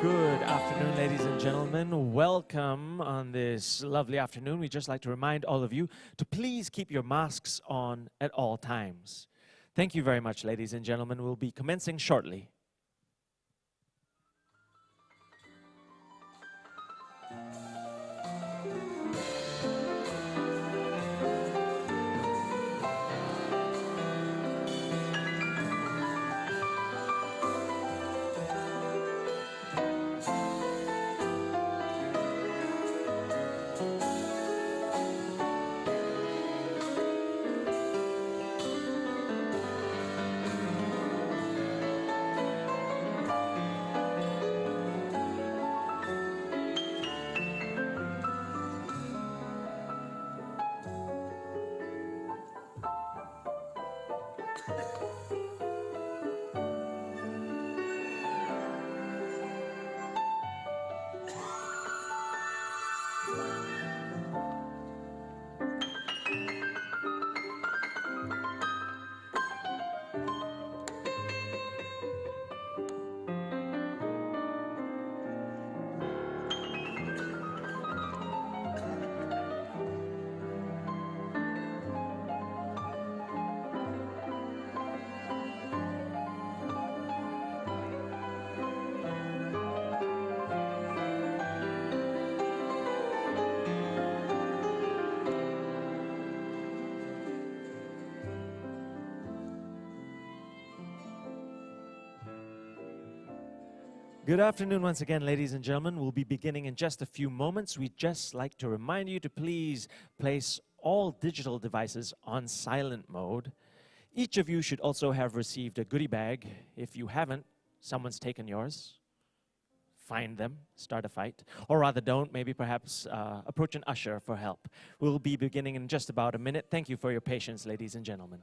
Good afternoon, ladies and gentlemen. Welcome on this lovely afternoon. We'd just like to remind all of you to please keep your masks on at all times. Thank you very much, ladies and gentlemen. We'll be commencing shortly. Good afternoon once again, ladies and gentlemen. We'll be beginning in just a few moments. We'd just like to remind you to please place all digital devices on silent mode. Each of you should also have received a goodie bag. If you haven't, someone's taken yours. Find them, start a fight. Or rather don't, maybe perhaps approach an usher for help. We'll be beginning in just about a minute. Thank you for your patience, ladies and gentlemen.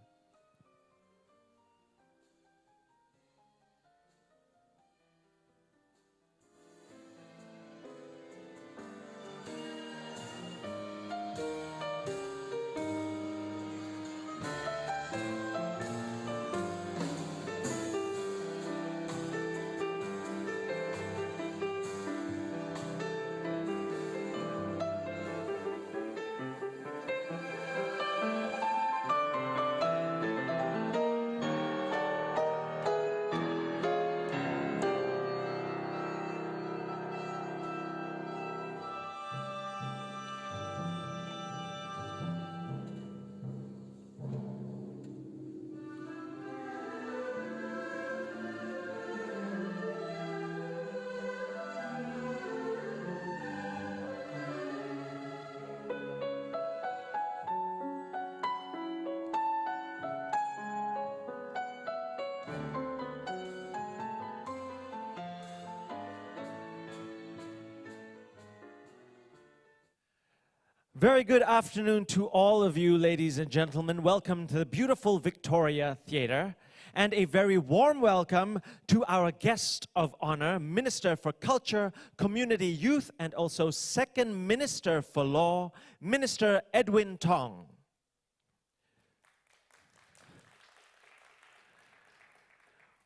Very good afternoon to all of you, ladies and gentlemen. Welcome to the beautiful Victoria Theatre, and a very warm welcome to our guest of honor, Minister for Culture, Community, Youth, and also Second Minister for Law, Minister Edwin Tong.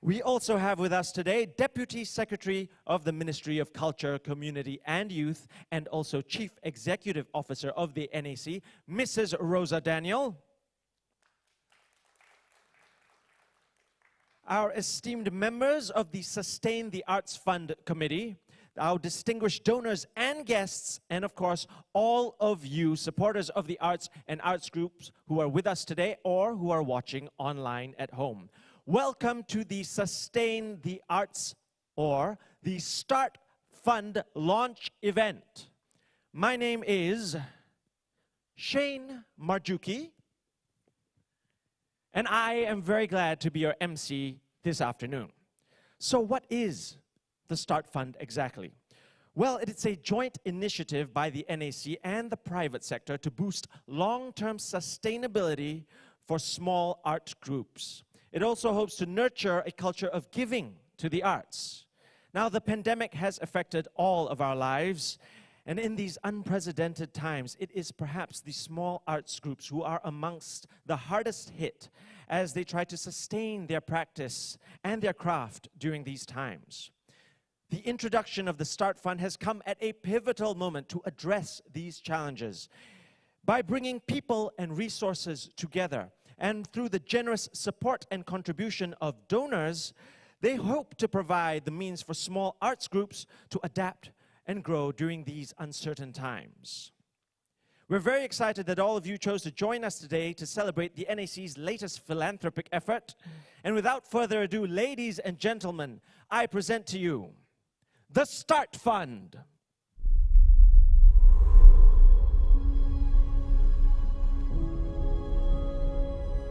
We also have with us today Deputy Secretary of the Ministry of Culture, Community and Youth, and also Chief Executive Officer of the NAC, Mrs. Rosa Daniel. Our esteemed members of the Sustain the Arts Fund Committee, our distinguished donors and guests, and of course, all of you supporters of the arts and arts groups who are with us today or who are watching online at home. Welcome to the Sustain the Arts, or the START Fund launch event. My name is Shane Marjuki, and I am very glad to be your MC this afternoon. So what is the START Fund exactly? Well, it's a joint initiative by the NAC and the private sector to boost long-term sustainability for small art groups. It also hopes to nurture a culture of giving to the arts. Now, the pandemic has affected all of our lives, and in these unprecedented times, it is perhaps the small arts groups who are amongst the hardest hit as they try to sustain their practice and their craft during these times. The introduction of the START Fund has come at a pivotal moment to address these challenges. By bringing people and resources together, and through the generous support and contribution of donors, they hope to provide the means for small arts groups to adapt and grow during these uncertain times. We're very excited that all of you chose to join us today to celebrate the NAC's latest philanthropic effort. And without further ado, ladies and gentlemen, I present to you the START Fund.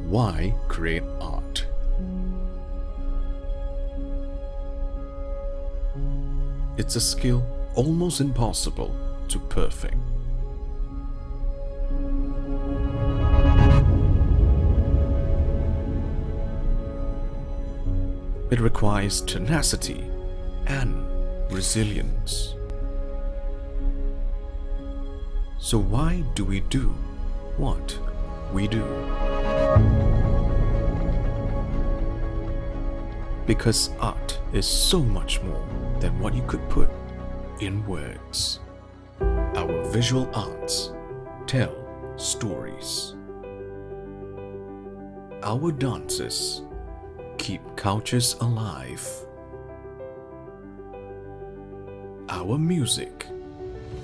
Why create art? It's a skill almost impossible to perfect. It requires tenacity and resilience. So why do we do what we do? Because art is so much more than what you could put in words. Our visual arts tell stories. Our dances keep cultures alive. Our music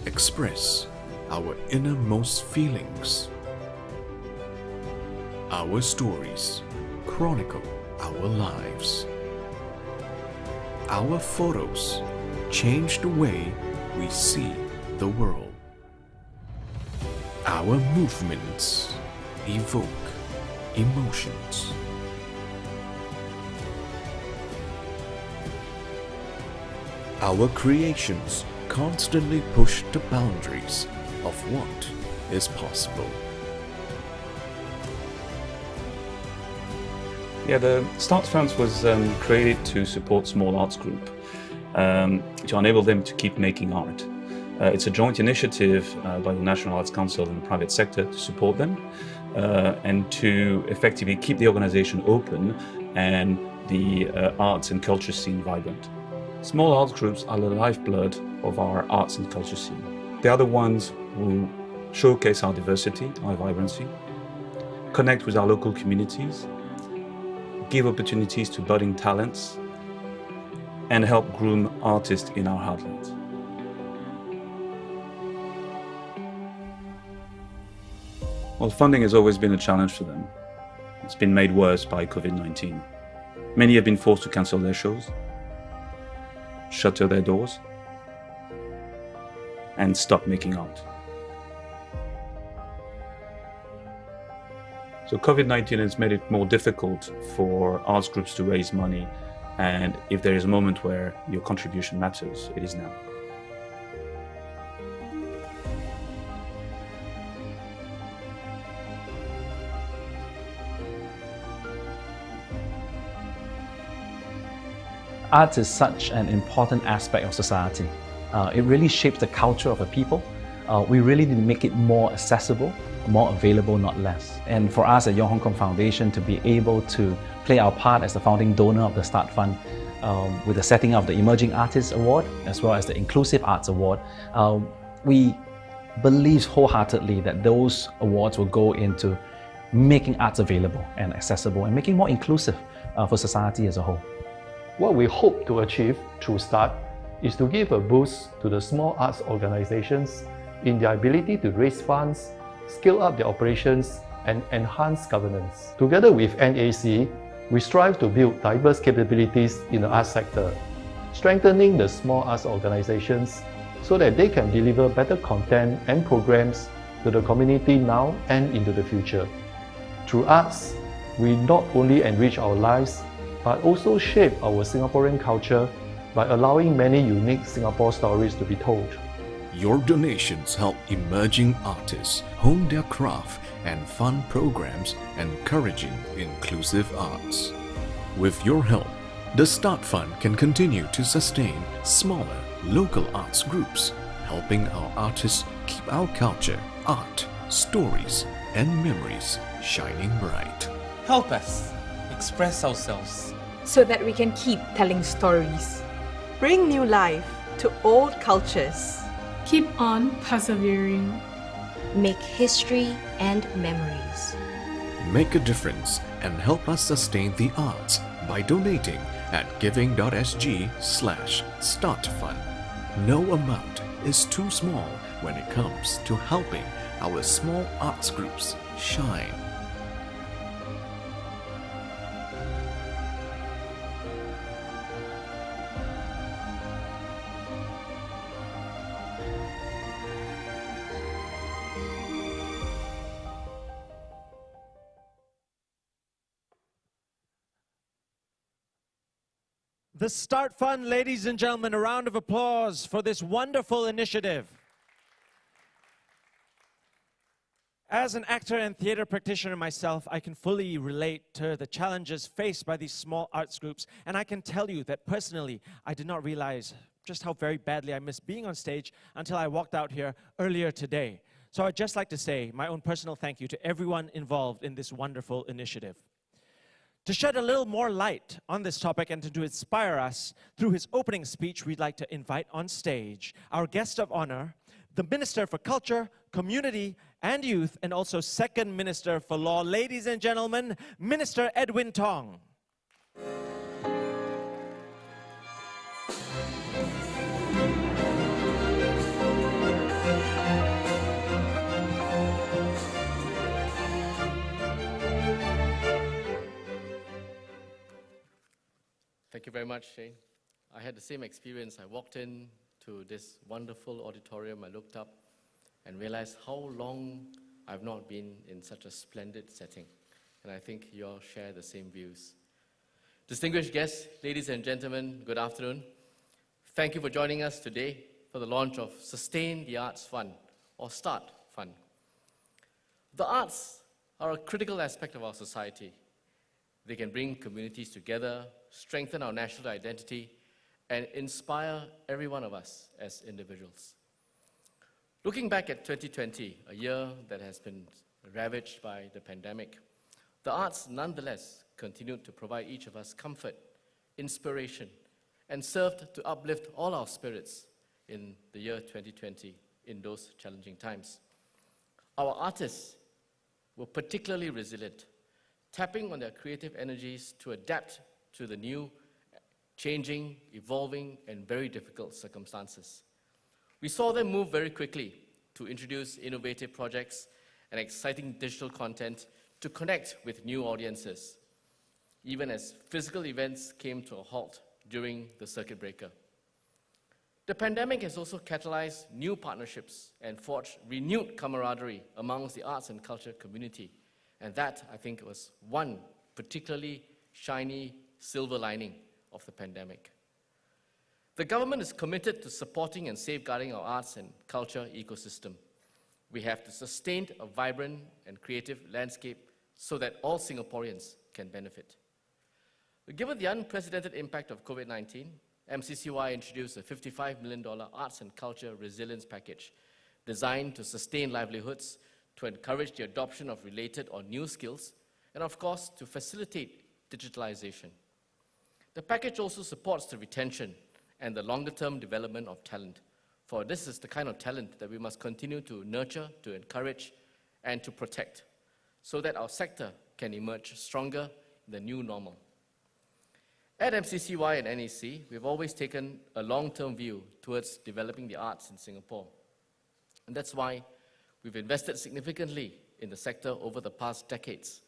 express our innermost feelings. Our stories chronicle our lives. Our photos change the way we see the world. Our movements evoke emotions. Our creations constantly push the boundaries of what is possible. Yeah, the START Fund was created to support small arts group, to enable them to keep making art. It's a joint initiative by the National Arts Council and the private sector to support them and to effectively keep the organization open and the arts and culture scene vibrant. Small arts groups are the lifeblood of our arts and culture scene. They are the ones who showcase our diversity, our vibrancy, connect with our local communities, give opportunities to budding talents, and help groom artists in our heartland. Well, funding has always been a challenge for them. It's been made worse by COVID-19. Many have been forced to cancel their shows, shutter their doors, and stop making art. So COVID-19 has made it more difficult for arts groups to raise money, and if there is a moment where your contribution matters, it is now. Art is such an important aspect of society. It really shapes the culture of a people. We really need to make it more accessible, more available, not less. And for us at Young Hong Kong Foundation to be able to play our part as the founding donor of the START Fund with the setting of the Emerging Artists Award as well as the Inclusive Arts Award, we believe wholeheartedly that those awards will go into making arts available and accessible and making more inclusive for society as a whole. What we hope to achieve through START is to give a boost to the small arts organizations in their ability to raise funds, scale up their operations, and enhance governance. Together with NAC, we strive to build diverse capabilities in the arts sector, strengthening the small arts organizations so that they can deliver better content and programs to the community now and into the future. Through arts, we not only enrich our lives, but also shape our Singaporean culture by allowing many unique Singapore stories to be told. Your donations help emerging artists hone their craft and fund programs encouraging inclusive arts. With your help, the START Fund can continue to sustain smaller local arts groups, helping our artists keep our culture, art, stories, and memories shining bright. Help us express ourselves so that we can keep telling stories. Bring new life to old cultures. Keep on persevering. Make history and memories. Make a difference and help us sustain the arts by donating at giving.sg/startfund. No amount is too small when it comes to helping our small arts groups shine. The START Fund, ladies and gentlemen, a round of applause for this wonderful initiative. As an actor and theater practitioner myself, I can fully relate to the challenges faced by these small arts groups, and I can tell you that personally, I did not realize just how very badly I missed being on stage until I walked out here earlier today. So I'd just like to say my own personal thank you to everyone involved in this wonderful initiative. To shed a little more light on this topic and to inspire us through his opening speech, we'd like to invite on stage our guest of honor, the Minister for Culture, Community and Youth, and also Second Minister for Law. Ladies and gentlemen, Minister Edwin Tong. Thank you very much, Shane. I had the same experience. I walked in to this wonderful auditorium. I looked up and realized how long I've not been in such a splendid setting. And I think you all share the same views. Distinguished guests, ladies and gentlemen, good afternoon. Thank you for joining us today for the launch of Sustain the Arts Fund, or START Fund. The arts are a critical aspect of our society. They can bring communities together, strengthen our national identity, and inspire every one of us as individuals. Looking back at 2020, a year that has been ravaged by the pandemic, the arts nonetheless continued to provide each of us comfort, inspiration, and served to uplift all our spirits in the year 2020 in those challenging times. Our artists were particularly resilient, tapping on their creative energies to adapt to the new, changing, evolving, and very difficult circumstances. We saw them move very quickly to introduce innovative projects and exciting digital content to connect with new audiences, even as physical events came to a halt during the circuit breaker. The pandemic has also catalyzed new partnerships and forged renewed camaraderie amongst the arts and culture community. And that, I think, was one particularly shiny silver lining of the pandemic. The government is committed to supporting and safeguarding our arts and culture ecosystem. We have to sustain a vibrant and creative landscape so that all Singaporeans can benefit. Given the unprecedented impact of COVID-19, MCCY introduced a $55 million arts and culture resilience package designed to sustain livelihoods, to encourage the adoption of related or new skills, and of course, to facilitate digitalization. The package also supports the retention and the longer-term development of talent, for this is the kind of talent that we must continue to nurture, to encourage, and to protect, so that our sector can emerge stronger in the new normal. At MCCY and NEC, we've always taken a long-term view towards developing the arts in Singapore. And that's why we've invested significantly in the sector over the past decades,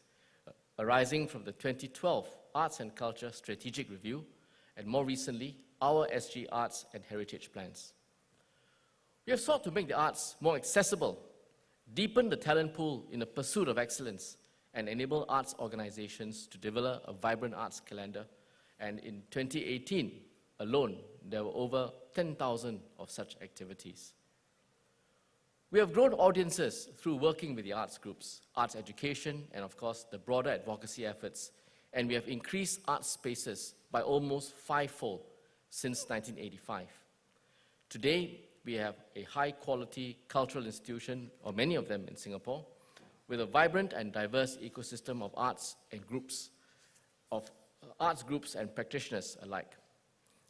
arising from the 2012 Arts and Culture Strategic Review, and more recently, our SG Arts and Heritage Plans. We have sought to make the arts more accessible, deepen the talent pool in the pursuit of excellence, and enable arts organizations to develop a vibrant arts calendar. And in 2018 alone, there were over 10,000 of such activities. We have grown audiences through working with the arts groups, arts education, and of course, the broader advocacy efforts. And we have increased arts spaces by almost fivefold since 1985. Today, we have a high-quality cultural institution, or many of them in Singapore, with a vibrant and diverse ecosystem of arts and groups, of arts groups and practitioners alike.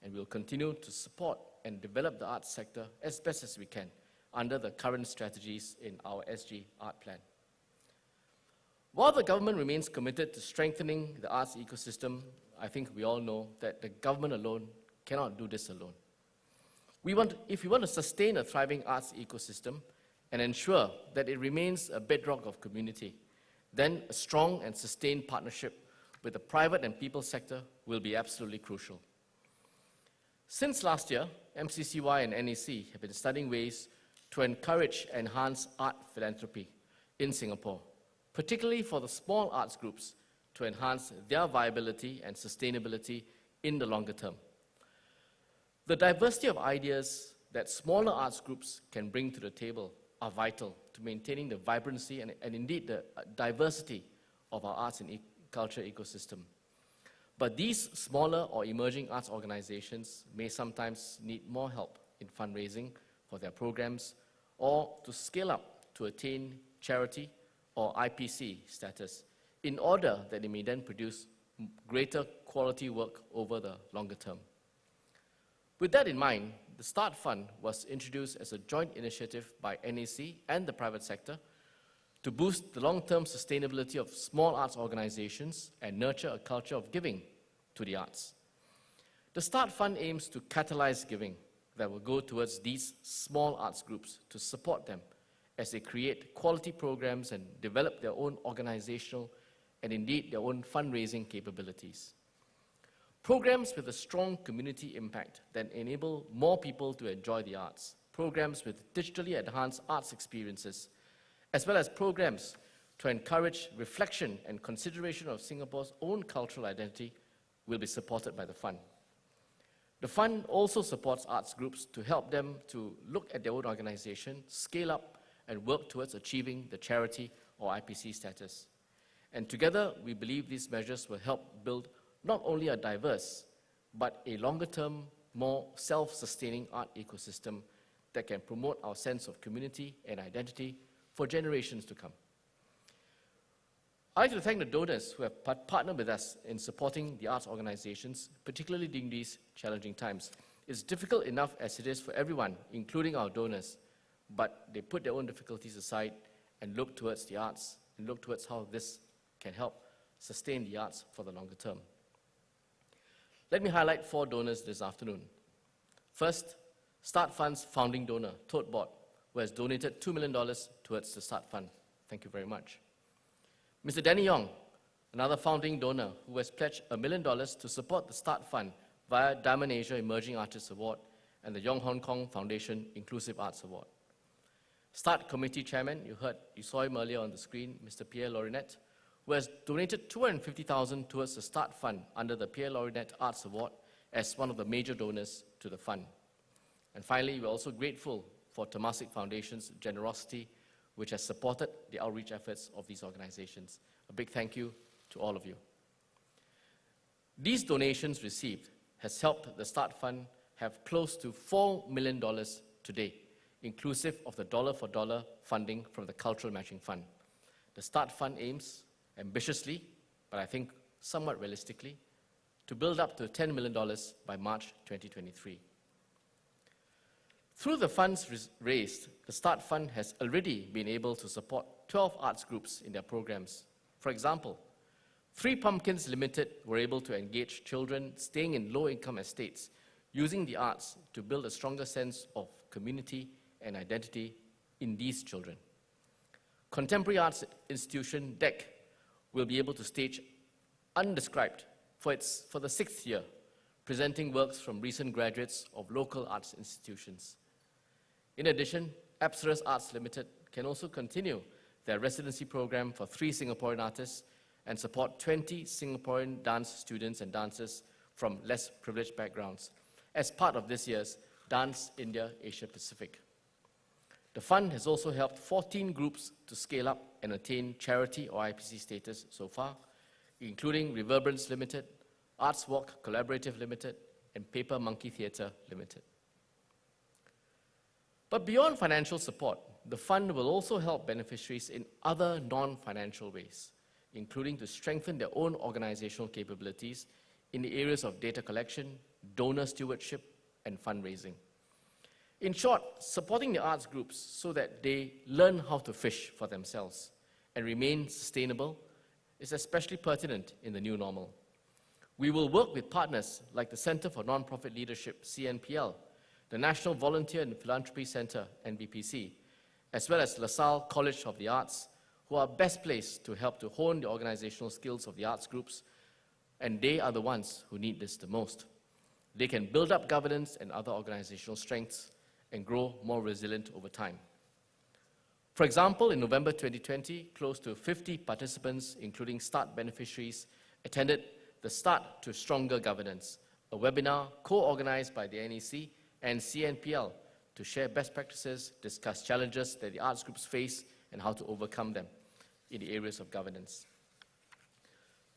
and we'll continue to support and develop the arts sector as best as we can under the current strategies in our SG Art Plan. While the government remains committed to strengthening the arts ecosystem, I think we all know that the government alone cannot do this alone. If we want to sustain a thriving arts ecosystem and ensure that it remains a bedrock of community, then a strong and sustained partnership with the private and people sector will be absolutely crucial. Since last year, MCCY and NAC have been studying ways to encourage and enhance art philanthropy in Singapore, particularly for the small arts groups to enhance their viability and sustainability in the longer term. The diversity of ideas that smaller arts groups can bring to the table are vital to maintaining the vibrancy and indeed the diversity of our arts and culture ecosystem. But these smaller or emerging arts organizations may sometimes need more help in fundraising for their programs or to scale up to attain charity or IPC status in order that they may then produce greater quality work over the longer term. With that in mind, the START Fund was introduced as a joint initiative by NAC and the private sector to boost the long-term sustainability of small arts organizations and nurture a culture of giving to the arts. The START Fund aims to catalyze giving that will go towards these small arts groups to support them as they create quality programs and develop their own organizational and indeed their own fundraising capabilities. Programs with a strong community impact that enable more people to enjoy the arts, programs with digitally enhanced arts experiences, as well as programs to encourage reflection and consideration of Singapore's own cultural identity will be supported by the fund. The fund also supports arts groups to help them to look at their own organization, scale up, and work towards achieving the charity or IPC status. And together, we believe these measures will help build not only a diverse, but a longer-term, more self-sustaining art ecosystem that can promote our sense of community and identity for generations to come. I'd like to thank the donors who have partnered with us in supporting the arts organizations, particularly during these challenging times. It's difficult enough as it is for everyone, including our donors, but they put their own difficulties aside and look towards the arts and look towards how this can help sustain the arts for the longer term. Let me highlight 4 donors this afternoon. First, START Fund's founding donor, Tote Board, who has donated $2 million towards the START Fund. Thank you very much. Mr. Danny Yong, another founding donor who has pledged $1 million to support the START Fund via Diamond Asia Emerging Artists Award and the Yong Hong Kong Foundation Inclusive Arts Award. START Committee Chairman, you saw him earlier on the screen, Mr. Pierre Lorinet, who has donated $250,000 towards the START Fund under the Pierre Lorinet Arts Award as one of the major donors to the fund. And finally, we're also grateful for Temasek Foundation's generosity, which has supported the outreach efforts of these organizations. A big thank you to all of you. These donations received has helped the START Fund have close to $4 million today, inclusive of the dollar-for-dollar funding from the Cultural Matching Fund. The START Fund aims ambitiously, but I think somewhat realistically, to build up to $10 million by March 2023. Through the funds raised, the START Fund has already been able to support 12 arts groups in their programs. For example, 3 Pumpkins Limited were able to engage children staying in low-income estates using the arts to build a stronger sense of community and identity in these children. Contemporary Arts Institution, DEC, will be able to stage Undescribed for the 6th year, presenting works from recent graduates of local arts institutions. In addition, Apsaras Arts Limited can also continue their residency program for 3 Singaporean artists and support 20 Singaporean dance students and dancers from less privileged backgrounds as part of this year's Dance India Asia Pacific. The fund has also helped 14 groups to scale up and attain charity or IPC status so far, including Reverberance Limited, Arts Walk Collaborative Limited, and Paper Monkey Theatre Limited. But beyond financial support, the fund will also help beneficiaries in other non-financial ways, including to strengthen their own organizational capabilities in the areas of data collection, donor stewardship, and fundraising. In short, supporting the arts groups so that they learn how to fish for themselves and remain sustainable is especially pertinent in the new normal. We will work with partners like the Center for Nonprofit Leadership, CNPL, the National Volunteer and Philanthropy Center, NVPC, as well as LaSalle College of the Arts, who are best placed to help to hone the organizational skills of the arts groups, and they are the ones who need this the most. They can build up governance and other organizational strengths and grow more resilient over time. For example, in November 2020, close to 50 participants, including START beneficiaries, attended the START to Stronger Governance, a webinar co-organized by the NEC and CNPL to share best practices, discuss challenges that the arts groups face, and how to overcome them in the areas of governance.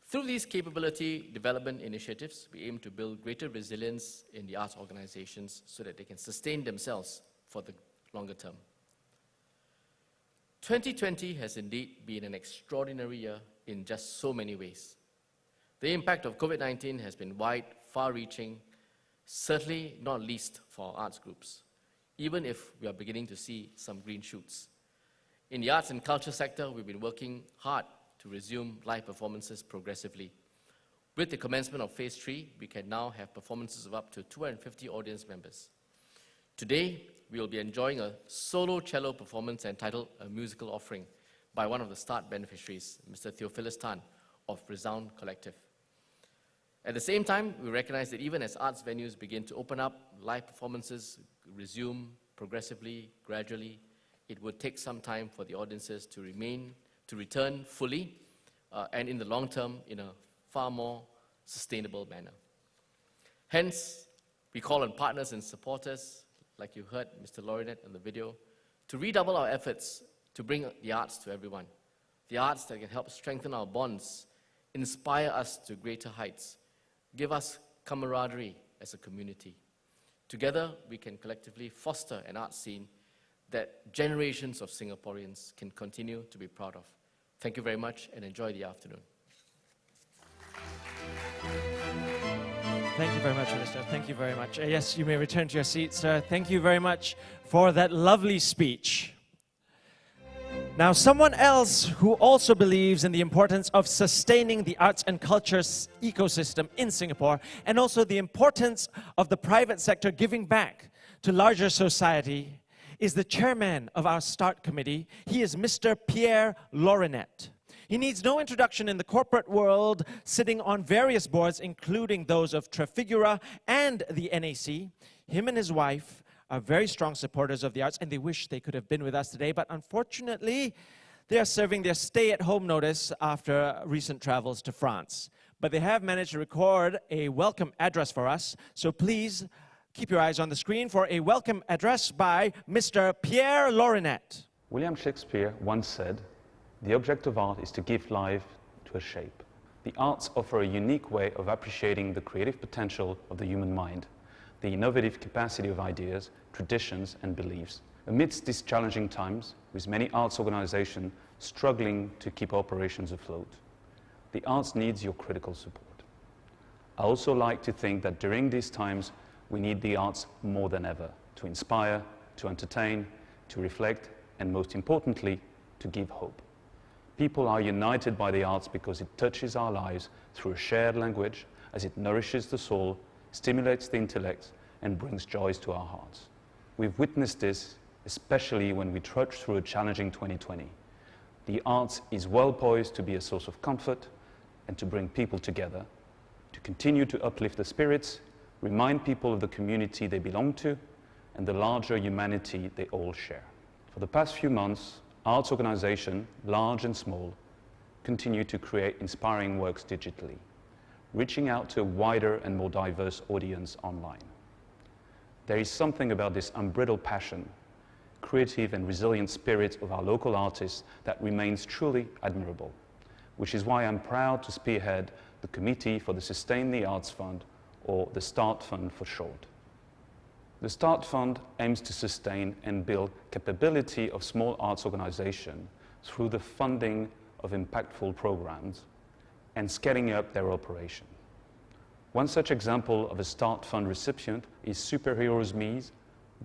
Through these capability development initiatives, we aim to build greater resilience in the arts organizations so that they can sustain themselves for the longer term. 2020 has indeed been an extraordinary year in just so many ways. The impact of COVID-19 has been wide, far-reaching, certainly not least for our arts groups, even if we are beginning to see some green shoots. In the arts and culture sector, we've been working hard to resume live performances progressively. With the commencement of Phase 3, we can now have performances of up to 250 audience members. Today, we will be enjoying a solo cello performance entitled A Musical Offering by one of the START beneficiaries, Mr. Theophilus Tan of Resound Collective. At the same time, we recognize that even as arts venues begin to open up, live performances resume progressively, gradually, it would take some time for the audiences to return fully and in the long term in a far more sustainable manner. Hence, we call on partners and supporters, like you heard Mr. Lorinet in the video, to redouble our efforts to bring the arts to everyone. The arts that can help strengthen our bonds, inspire us to greater heights, give us camaraderie as a community. Together, we can collectively foster an art scene that generations of Singaporeans can continue to be proud of. Thank you very much and enjoy the afternoon. Thank you very much, Minister. Thank you very much. Yes, you may return to your seats, sir. Thank you very much for that lovely speech. Now, someone else who also believes in the importance of sustaining the arts and culture ecosystem in Singapore, and also the importance of the private sector giving back to larger society, is the chairman of our START committee. He is Mr. Pierre Lorinet. He needs no introduction in the corporate world, sitting on various boards, including those of Trafigura and the NAC. Him and his wife are very strong supporters of the arts, and they wish they could have been with us today, but unfortunately, they are serving their stay-at-home notice after recent travels to France. But they have managed to record a welcome address for us, so please keep your eyes on the screen for a welcome address by Mr. Pierre Lorinet. William Shakespeare once said, "The object of art is to give life to a shape." The arts offer a unique way of appreciating the creative potential of the human mind, the innovative capacity of ideas, traditions, and beliefs. Amidst these challenging times, with many arts organizations struggling to keep operations afloat, the arts needs your critical support. I also like to think that during these times, we need the arts more than ever to inspire, to entertain, to reflect, and most importantly, to give hope. People are united by the arts because it touches our lives through a shared language, as it nourishes the soul, stimulates the intellect, and brings joys to our hearts. We've witnessed this, especially when we trudge through a challenging 2020. The arts is well poised to be a source of comfort and to bring people together, to continue to uplift the spirits, remind people of the community they belong to, and the larger humanity they all share. For the past few months, arts organizations, large and small, continue to create inspiring works digitally, reaching out to a wider and more diverse audience online. There is something about this unbridled passion, creative and resilient spirit of our local artists that remains truly admirable, which is why I'm proud to spearhead the Committee for the Sustain the Arts Fund, or the START Fund for short. The START Fund aims to sustain and build capability of small arts organizations through the funding of impactful programs and scaling up their operation. One such example of a START Fund recipient is Superheroes Me's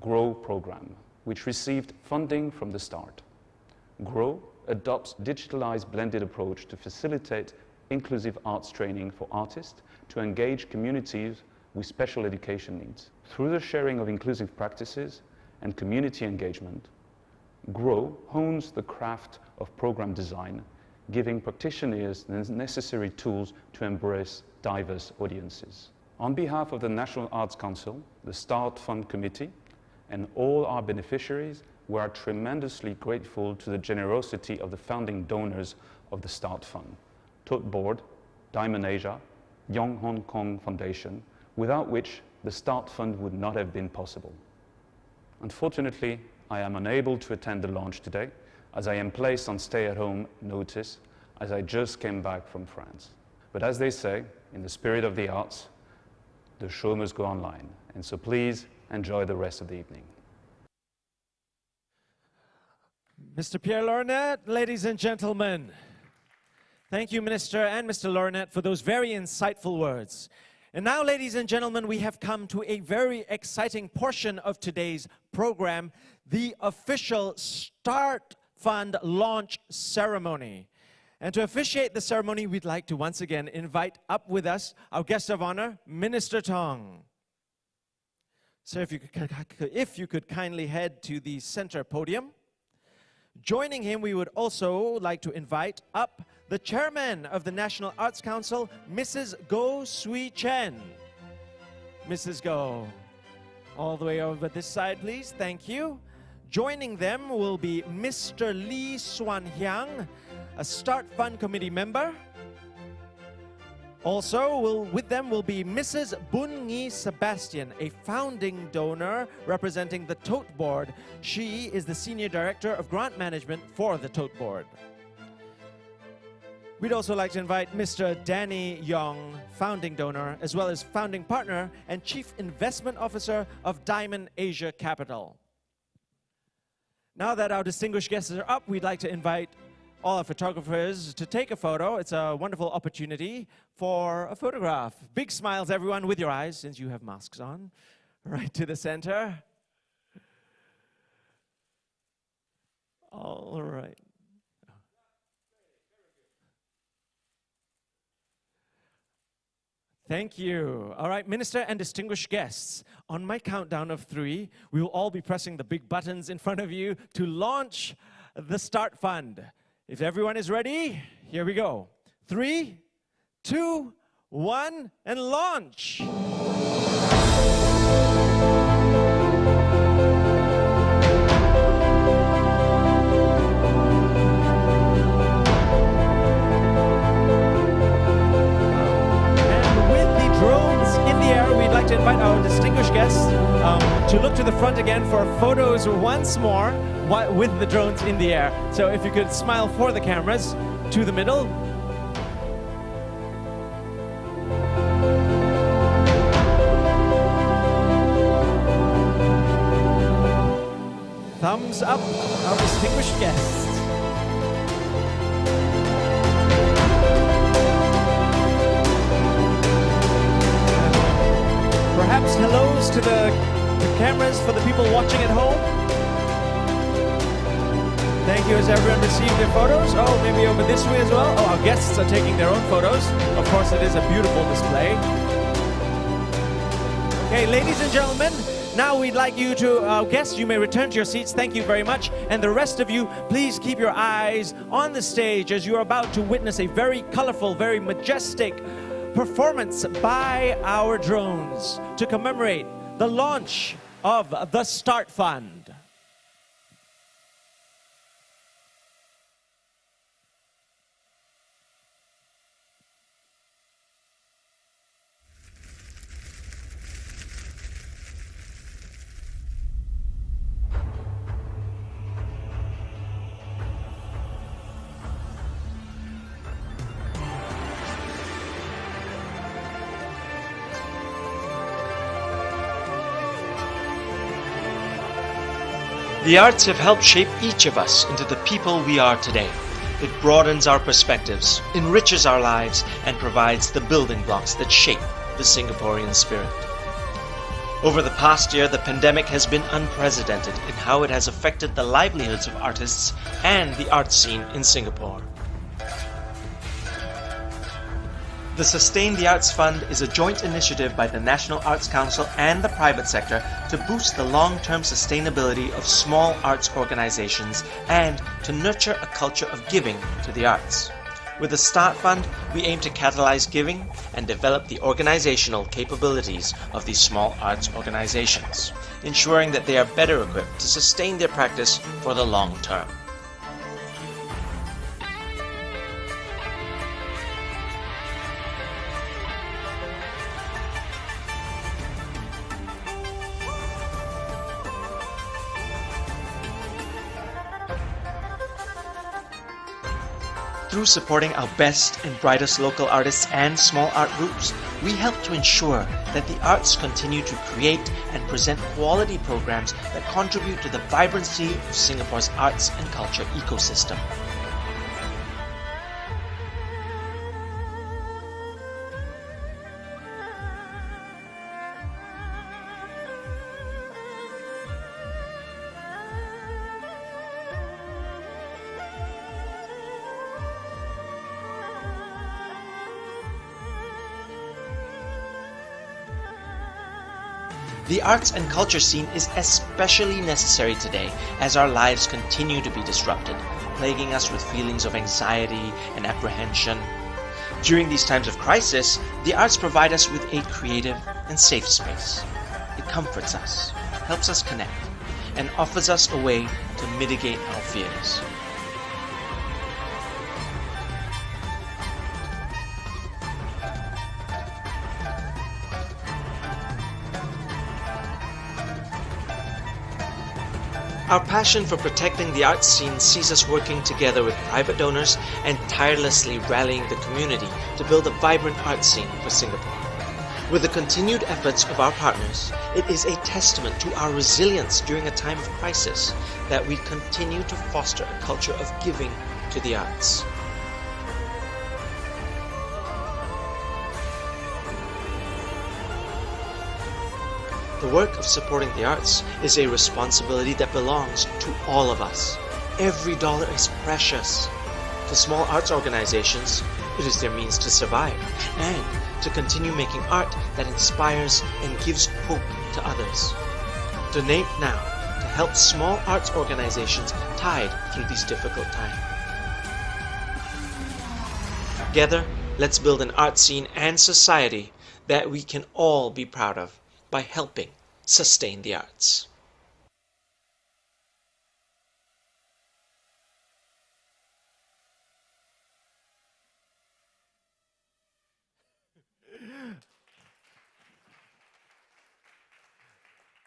GROW program, which received funding from the START. GROW adopts digitalized blended approach to facilitate inclusive arts training for artists to engage communities with special education needs. Through the sharing of inclusive practices and community engagement, GROW hones the craft of program design, giving practitioners the necessary tools to embrace diverse audiences. On behalf of the National Arts Council, the START Fund Committee, and all our beneficiaries, we are tremendously grateful to the generosity of the founding donors of the START Fund, Tote Board, Diamond Asia, Young Hong Kong Foundation, without which the START Fund would not have been possible. Unfortunately, I am unable to attend the launch today, as I am placed on stay-at-home notice as I just came back from France. But as they say, in the spirit of the arts, the show must go online. And so please enjoy the rest of the evening. Mr. Pierre Lornet, ladies and gentlemen. Thank you, Minister and Mr. Lornet, for those very insightful words. And now, ladies and gentlemen, we have come to a very exciting portion of today's program, the official START Fund launch ceremony. And to officiate the ceremony, we'd like to once again invite up with us our guest of honor, Minister Tong. So if you could kindly head to the center podium. Joining him, we would also like to invite up the chairman of the National Arts Council, Mrs. Goh Swee Chen. Mrs. Goh, all the way over this side, please. Thank you. Joining them will be Mr. Lee Swan Hyang, a START Fund Committee member. Also, with them will be Mrs. Boon Ngee Sebastian, a founding donor representing the Tote Board. She is the Senior Director of Grant Management for the Tote Board. We'd also like to invite Mr. Danny Yong, founding donor, as well as founding partner and Chief Investment Officer of Diamond Asia Capital. Now that our distinguished guests are up, we'd like to invite all our photographers to take a photo. It's a wonderful opportunity for a photograph. Big smiles, everyone, with your eyes, since you have masks on. Right to the center. All right. Thank you. All right, Minister and distinguished guests, on my countdown of 3, we will all be pressing the big buttons in front of you to launch the START Fund. If everyone is ready, here we go. 3, 2, 1, and launch! We'd like to invite our distinguished guests to look to the front again for photos once more with the drones in the air. So if you could smile for the cameras, to the middle. Thumbs up, our distinguished guests. Perhaps hellos to the cameras for the people watching at home. Thank you as everyone received their photos. Oh, maybe over this way as well. Oh, our guests are taking their own photos. Of course, it is a beautiful display. Okay, ladies and gentlemen, now we'd like you to, our guests, you may return to your seats. Thank you very much. And the rest of you, please keep your eyes on the stage as you're about to witness a very colorful, very majestic performance by our drones to commemorate the launch of the START Fund. The arts have helped shape each of us into the people we are today. It broadens our perspectives, enriches our lives, and provides the building blocks that shape the Singaporean spirit. Over the past year, the pandemic has been unprecedented in how it has affected the livelihoods of artists and the art scene in Singapore. The Sustain the Arts Fund is a joint initiative by the National Arts Council and the private sector to boost the long-term sustainability of small arts organizations and to nurture a culture of giving to the arts. With the START Fund, we aim to catalyze giving and develop the organizational capabilities of these small arts organizations, ensuring that they are better equipped to sustain their practice for the long term. Through supporting our best and brightest local artists and small art groups, we help to ensure that the arts continue to create and present quality programs that contribute to the vibrancy of Singapore's arts and culture ecosystem. The arts and culture scene is especially necessary today as our lives continue to be disrupted, plaguing us with feelings of anxiety and apprehension. During these times of crisis, the arts provide us with a creative and safe space. It comforts us, helps us connect, and offers us a way to mitigate our fears. Our passion for protecting the arts scene sees us working together with private donors and tirelessly rallying the community to build a vibrant art scene for Singapore. With the continued efforts of our partners, it is a testament to our resilience during a time of crisis that we continue to foster a culture of giving to the arts. The work of supporting the arts is a responsibility that belongs to all of us. Every dollar is precious. To small arts organizations, it is their means to survive and to continue making art that inspires and gives hope to others. Donate now to help small arts organizations tide through these difficult times. Together, let's build an art scene and society that we can all be proud of by helping sustain the arts.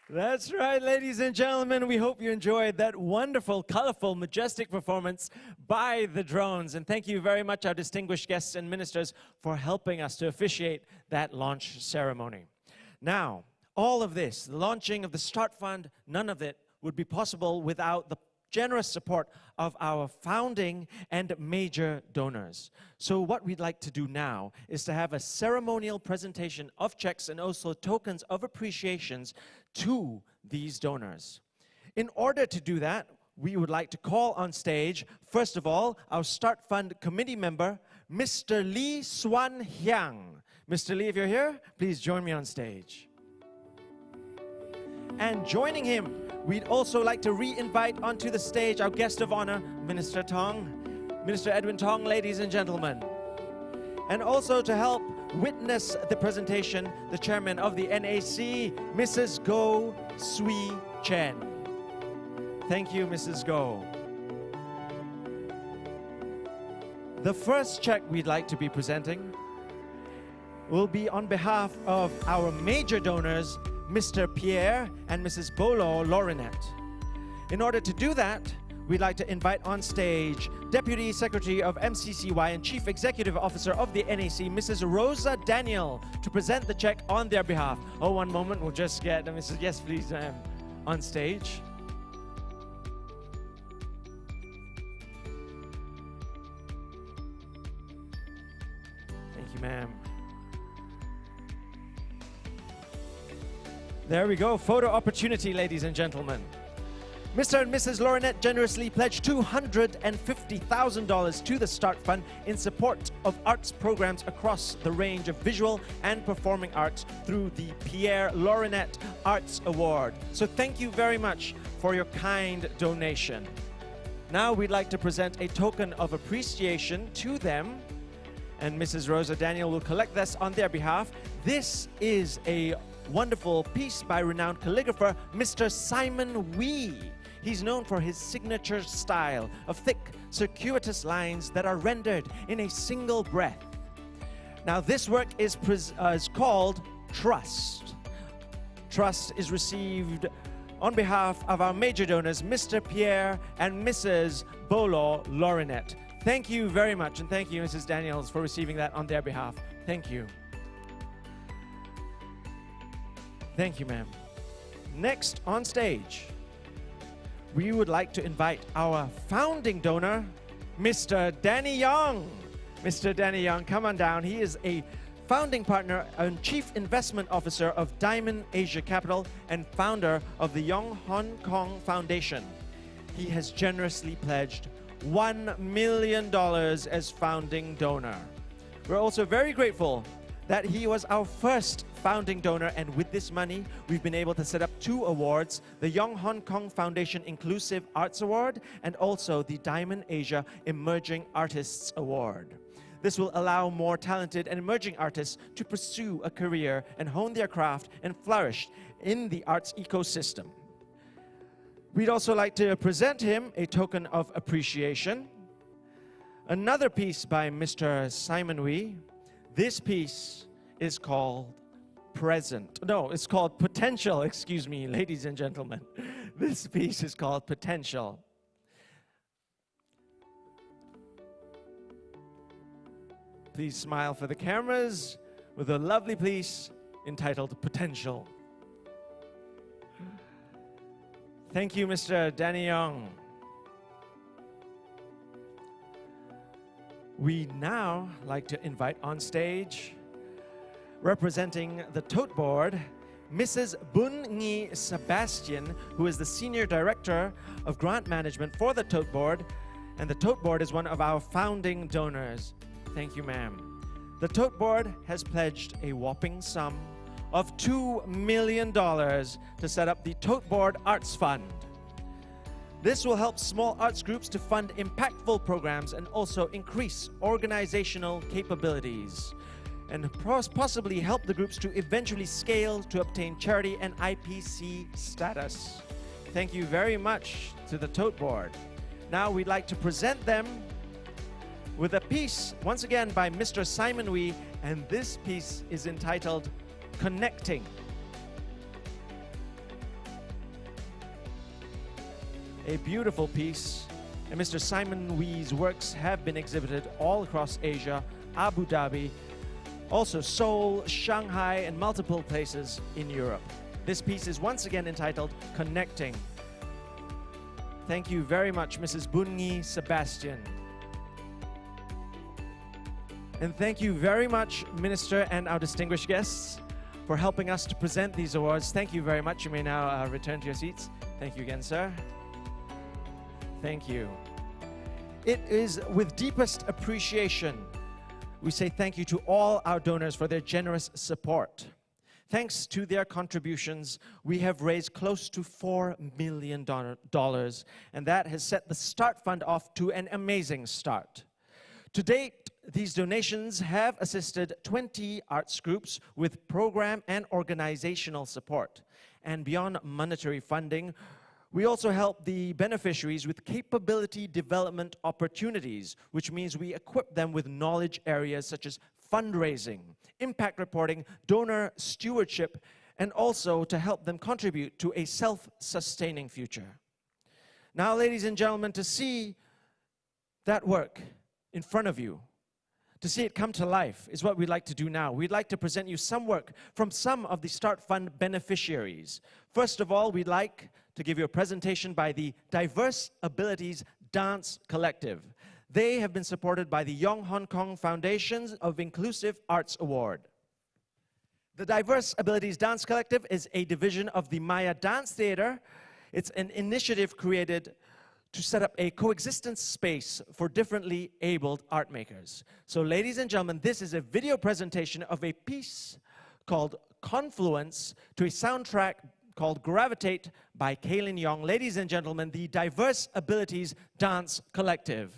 That's right, ladies and gentlemen. We hope you enjoyed that wonderful, colorful, majestic performance by the drones. And thank you very much, our distinguished guests and ministers, for helping us to officiate that launch ceremony. Now, all of this, the launching of the START Fund, none of it would be possible without the generous support of our founding and major donors. So what we'd like to do now is to have a ceremonial presentation of checks and also tokens of appreciations to these donors. In order to do that, we would like to call on stage, first of all, our START Fund committee member, Mr. Lee Swan Hyang. Mr. Lee, if you're here, please join me on stage. And joining him, we'd also like to re-invite onto the stage our guest of honor, Minister Tong, Minister Edwin Tong, ladies and gentlemen. And also to help witness the presentation, the chairman of the NAC, Mrs. Goh Swee Chen. Thank you, Mrs. Goh. The first check we'd like to be presenting will be on behalf of our major donors, Mr. Pierre and Mrs. Bolo Lorinet. In order to do that, we'd like to invite on stage Deputy Secretary of MCCY and Chief Executive Officer of the NAC, Mrs. Rosa Daniel, to present the check on their behalf. Oh, one moment, we'll just get Mrs. Yes, please, on stage. Thank you, ma'am. There we go, photo opportunity, ladies and gentlemen. Mr. and Mrs. Laurinette generously pledged $250,000 to the START Fund in support of arts programs across the range of visual and performing arts through the Pierre Laurinette Arts Award. So thank you very much for your kind donation. Now we'd like to present a token of appreciation to them, and Mrs. Rosa Daniel will collect this on their behalf. This is a wonderful piece by renowned calligrapher Mr. Simon Wee. He's known for his signature style of thick, circuitous lines that are rendered in a single breath. Now, this work is called Trust. Trust is received on behalf of our major donors, Mr. Pierre and Mrs. Bolo Laurinette. Thank you very much, and thank you, Mrs. Daniels, for receiving that on their behalf. Thank you. Thank you, ma'am. Next on stage, we would like to invite our founding donor, Mr. Danny Young. Mr. Danny Young, come on down. He is a founding partner and chief investment officer of Diamond Asia Capital and founder of the Yong Hong Kong Foundation. He has generously pledged $1 million as founding donor. We're also very grateful that he was our first founding donor, and with this money, we've been able to set up 2 awards, the Yong Hong Kong Foundation Inclusive Arts Award and also the Diamond Asia Emerging Artists Award. This will allow more talented and emerging artists to pursue a career and hone their craft and flourish in the arts ecosystem. We'd also like to present him a token of appreciation. Another piece by Mr. Simon Wee. This piece is called it's called Potential, excuse me, ladies and gentlemen. This piece is called Potential. Please smile for the cameras with a lovely piece entitled Potential. Thank you, Mr. Danny Young. We now like to invite on stage, representing the tote board, Mrs. Bun Ngi Sebastian, who is the Senior Director of Grant Management for the tote board, and the tote board is one of our founding donors. Thank you, ma'am. The tote board has pledged a whopping sum of $2 million to set up the Tote Board Arts Fund. This will help small arts groups to fund impactful programs and also increase organizational capabilities, and possibly help the groups to eventually scale to obtain charity and IPC status. Thank you very much to the Tote Board. Now we'd like to present them with a piece, once again, by Mr. Simon Wee, and this piece is entitled Connecting. A beautiful piece, and Mr. Simon Wee's works have been exhibited all across Asia, Abu Dhabi, also Seoul, Shanghai, and multiple places in Europe. This piece is once again entitled Connecting. Thank you very much, Mrs. Bungi Sebastian. And thank you very much, Minister and our distinguished guests, for helping us to present these awards. Thank you very much. You may now return to your seats. Thank you again, sir. Thank you. It is with deepest appreciation we say thank you to all our donors for their generous support. Thanks to their contributions, we have raised close to $4 million, and that has set the START Fund off to an amazing start. To date, these donations have assisted 20 arts groups with program and organizational support. And beyond monetary funding, we also help the beneficiaries with capability development opportunities, which means we equip them with knowledge areas such as fundraising, impact reporting, donor stewardship, and also to help them contribute to a self-sustaining future. Now, ladies and gentlemen, to see that work in front of you, to see it come to life, is what we'd like to do now. We'd like to present you some work from some of the START Fund beneficiaries. First of all, we'd like to give you a presentation by the Diverse Abilities Dance Collective. They have been supported by the Yong Hong Kong Foundations of Inclusive Arts Award. The Diverse Abilities Dance Collective is a division of the Maya Dance Theatre. It's an initiative created to set up a coexistence space for differently abled art makers. So ladies and gentlemen, this is a video presentation of a piece called Confluence to a soundtrack called Gravitate by Kaylin Yong. Ladies and gentlemen, the Diverse Abilities Dance Collective.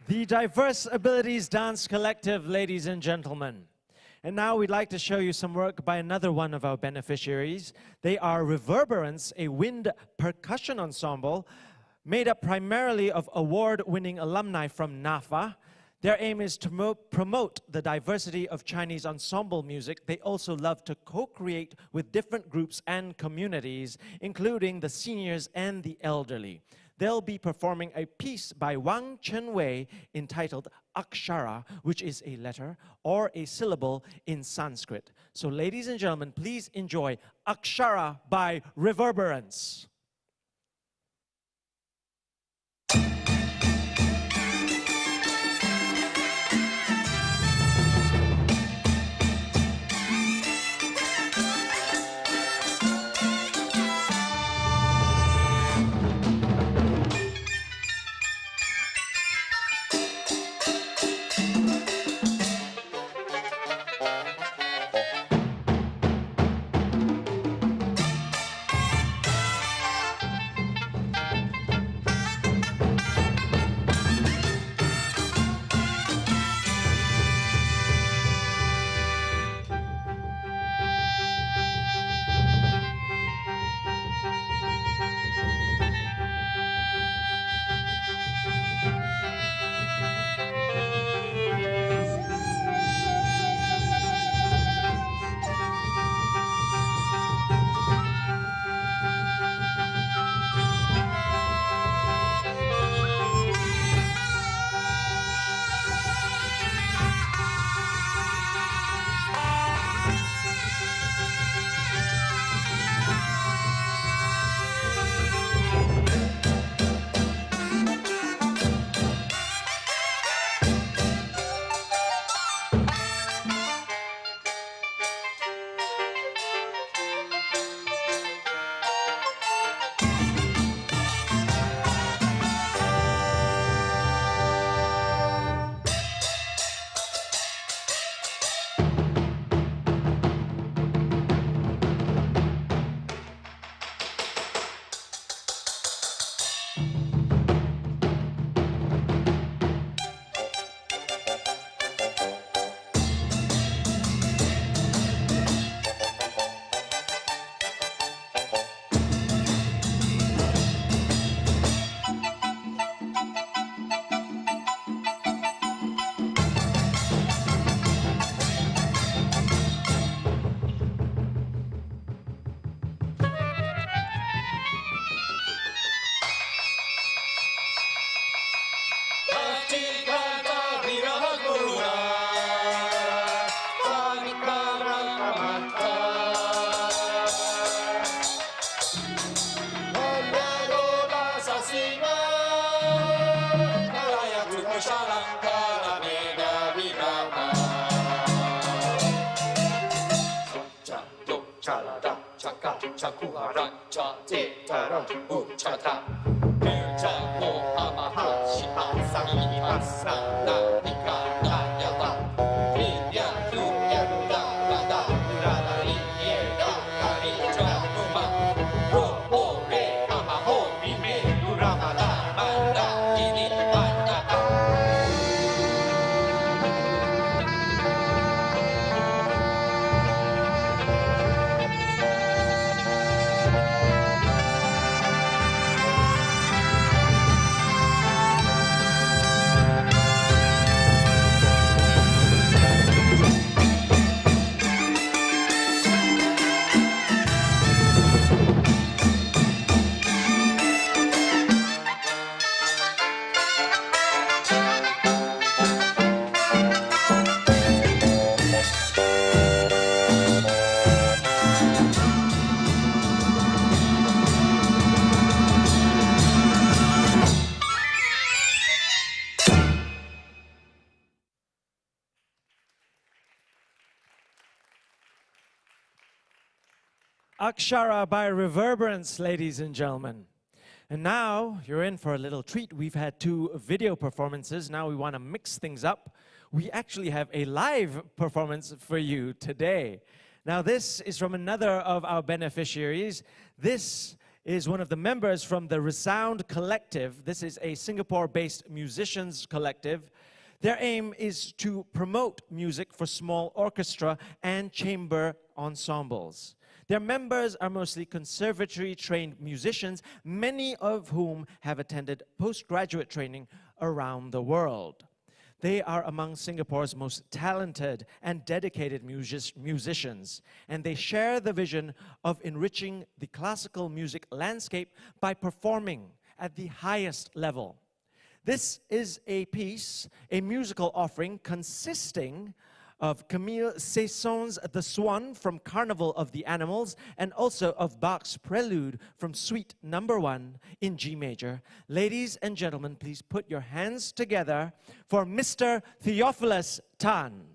The Diverse Abilities Dance Collective, ladies and gentlemen. And now we'd like to show you some work by another one of our beneficiaries. They are Reverberance, a wind percussion ensemble made up primarily of award-winning alumni from NAFA. Their aim is to promote the diversity of Chinese ensemble music. They also love to co-create with different groups and communities, including the seniors and the elderly. They'll be performing a piece by Wang Chenwei entitled Akshara, which is a letter or a syllable in Sanskrit. So ladies and gentlemen, please enjoy Akshara by Reverberance. Akshara by Reverberance, ladies and gentlemen. And now you're in for a little treat. We've had 2 video performances. Now we want to mix things up. We actually have a live performance for you today. Now this is from another of our beneficiaries. This is one of the members from the Resound Collective. This is a Singapore-based musicians collective. Their aim is to promote music for small orchestra and chamber ensembles. Their members are mostly conservatory-trained musicians, many of whom have attended postgraduate training around the world. They are among Singapore's most talented and dedicated musicians, and they share the vision of enriching the classical music landscape by performing at the highest level. This is a piece, a musical offering consisting of Camille Saint-Saëns's The Swan from Carnival of the Animals, and also of Bach's Prelude from Suite No. 1 in G major. Ladies and gentlemen, please put your hands together for Mr. Theophilus Tan.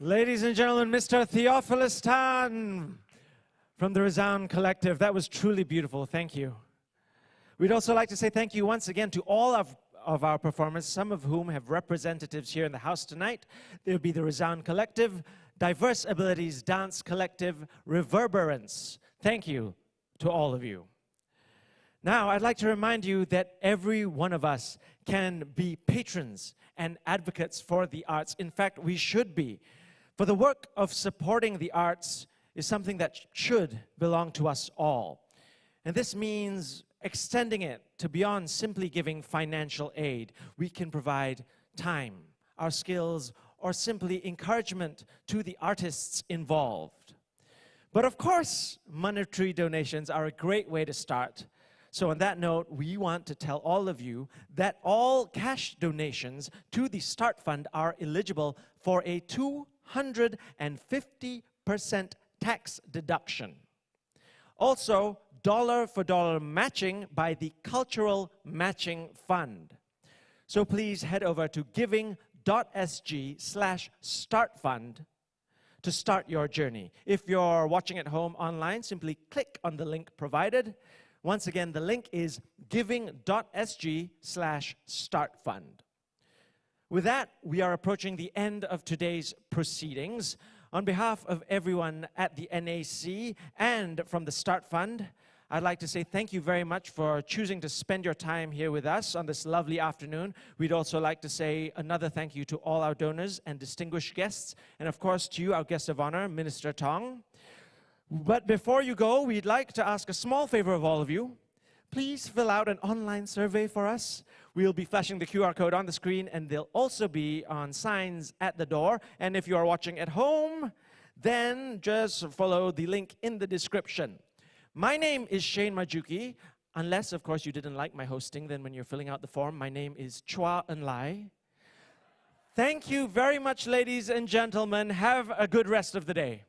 Ladies and gentlemen, Mr. Theophilus Tan from the Resound Collective. That was truly beautiful. Thank you. We'd also like to say thank you once again to all of our performers, some of whom have representatives here in the house tonight. There will be the Resound Collective, Diverse Abilities Dance Collective, Reverberance. Thank you to all of you. Now, I'd like to remind you that every one of us can be patrons and advocates for the arts. In fact, we should be. For the work of supporting the arts is something that should belong to us all. And this means extending it to beyond simply giving financial aid. We can provide time, our skills, or simply encouragement to the artists involved. But of course, monetary donations are a great way to start. So on that note, we want to tell all of you that all cash donations to the START Fund are eligible for a 250% tax deduction. Also, dollar-for-dollar matching by the Cultural Matching Fund. So please head over to giving.sg/startfund to start your journey. If you're watching at home online, simply click on the link provided. Once again, the link is giving.sg/startfund. With that, we are approaching the end of today's proceedings. On behalf of everyone at the NAC and from the START Fund, I'd like to say thank you very much for choosing to spend your time here with us on this lovely afternoon. We'd also like to say another thank you to all our donors and distinguished guests, and of course to you, our guest of honor, Minister Tong. But before you go, we'd like to ask a small favor of all of you. Please fill out an online survey for us. We'll be flashing the QR code on the screen, and they'll also be on signs at the door. And if you are watching at home, then just follow the link in the description. My name is Shane Majuki. Unless, of course, you didn't like my hosting, then when you're filling out the form, my name is Chua En Lai. Thank you very much, ladies and gentlemen. Have a good rest of the day.